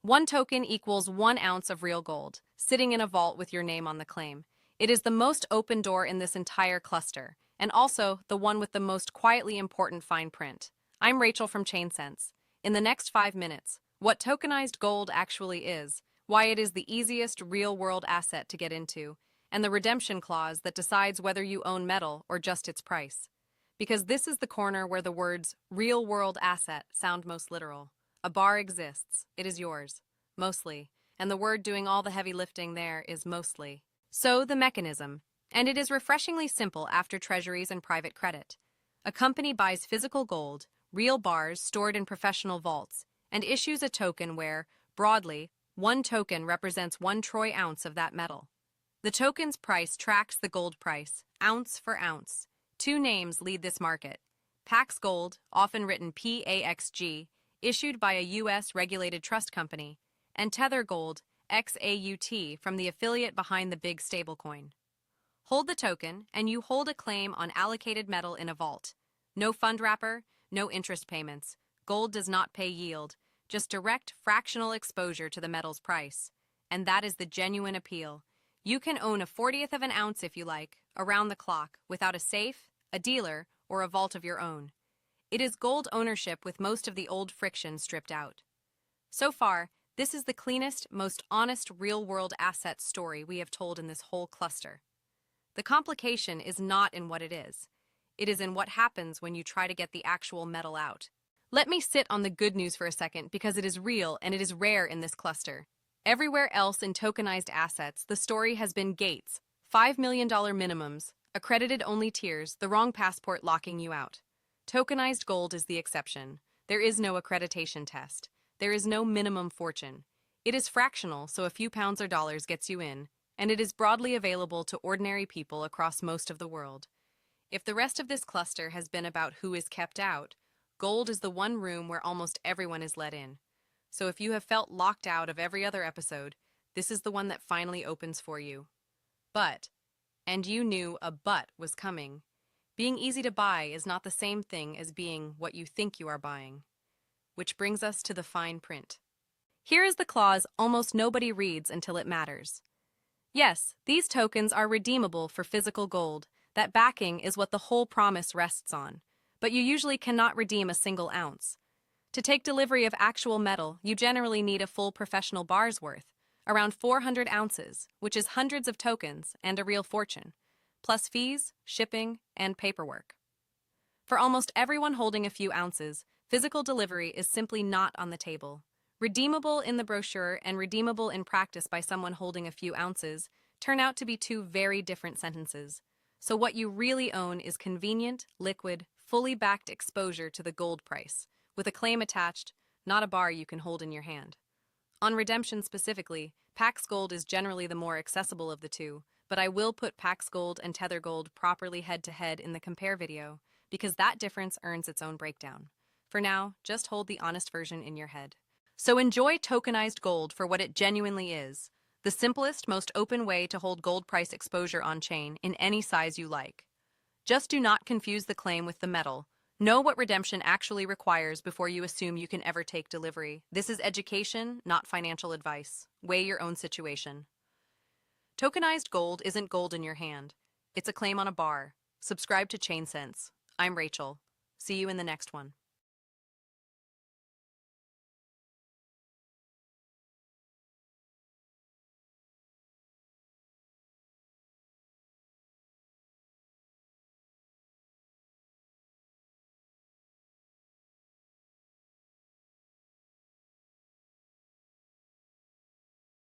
One token equals 1 ounce of real gold, sitting in a vault with your name on the claim. It is the most open door in this entire cluster, and also the one with the most quietly important fine print. I'm Rachel from ChainSense. In the next 5 minutes, what tokenized gold actually is, why it is the easiest real-world asset to get into, and the redemption clause that decides whether you own metal or just its price. Because this is the corner where the words real-world asset sound most literal. A bar exists, it is yours, mostly, and the word doing all the heavy lifting there is mostly. So the mechanism, and it is refreshingly simple after treasuries and private credit. A company buys physical gold, real bars stored in professional vaults, and issues a token where, broadly, one token represents 1 troy ounce of that metal. The token's price tracks the gold price, ounce for ounce. 2 names lead this market. PAX Gold, often written PAXG, issued by a U.S. regulated trust company, and Tether Gold, XAUT, from the affiliate behind the big stablecoin. Hold the token, and you hold a claim on allocated metal in a vault. No fund wrapper, no interest payments. Gold does not pay yield, just direct fractional exposure to the metal's price. And that is the genuine appeal. You can own a 1/40th of an ounce if you like, around the clock, without a safe, a dealer, or a vault of your own. It is gold ownership with most of the old friction stripped out. So far, this is the cleanest, most honest real-world asset story we have told in this whole cluster. The complication is not in what it is. It is in what happens when you try to get the actual metal out. Let me sit on the good news for a second because it is real and it is rare in this cluster. Everywhere else in tokenized assets, the story has been gates, $5 million minimums, accredited only tiers, the wrong passport locking you out. Tokenized gold is the exception. There is no accreditation test. There is no minimum fortune. It is fractional, so a few pounds or dollars gets you in, and it is broadly available to ordinary people across most of the world. If the rest of this cluster has been about who is kept out, gold is the one room where almost everyone is let in. So if you have felt locked out of every other episode, this is the one that finally opens for you. But, and you knew a but was coming. Being easy to buy is not the same thing as being what you think you are buying. Which brings us to the fine print. Here is the clause almost nobody reads until it matters. Yes, these tokens are redeemable for physical gold. That backing is what the whole promise rests on. But you usually cannot redeem a single ounce. To take delivery of actual metal, you generally need a full professional bar's worth, around 400 ounces, which is hundreds of tokens and a real fortune, plus fees, shipping, and paperwork. For almost everyone holding a few ounces, physical delivery is simply not on the table. Redeemable in the brochure and redeemable in practice by someone holding a few ounces turn out to be 2 very different sentences. So what you really own is convenient, liquid, fully backed exposure to the gold price, with a claim attached, not a bar you can hold in your hand. On redemption specifically, PAX Gold is generally the more accessible of the 2, but I will put PAX Gold and Tether Gold properly head-to-head in the compare video, because that difference earns its own breakdown. For now, just hold the honest version in your head. So enjoy tokenized gold for what it genuinely is, the simplest, most open way to hold gold price exposure on-chain in any size you like. Just do not confuse the claim with the metal. Know what redemption actually requires before you assume you can ever take delivery. This is education, not financial advice. Weigh your own situation. Tokenized gold isn't gold in your hand. It's a claim on a bar. Subscribe to ChainSense. I'm Rachel. See you in the next one.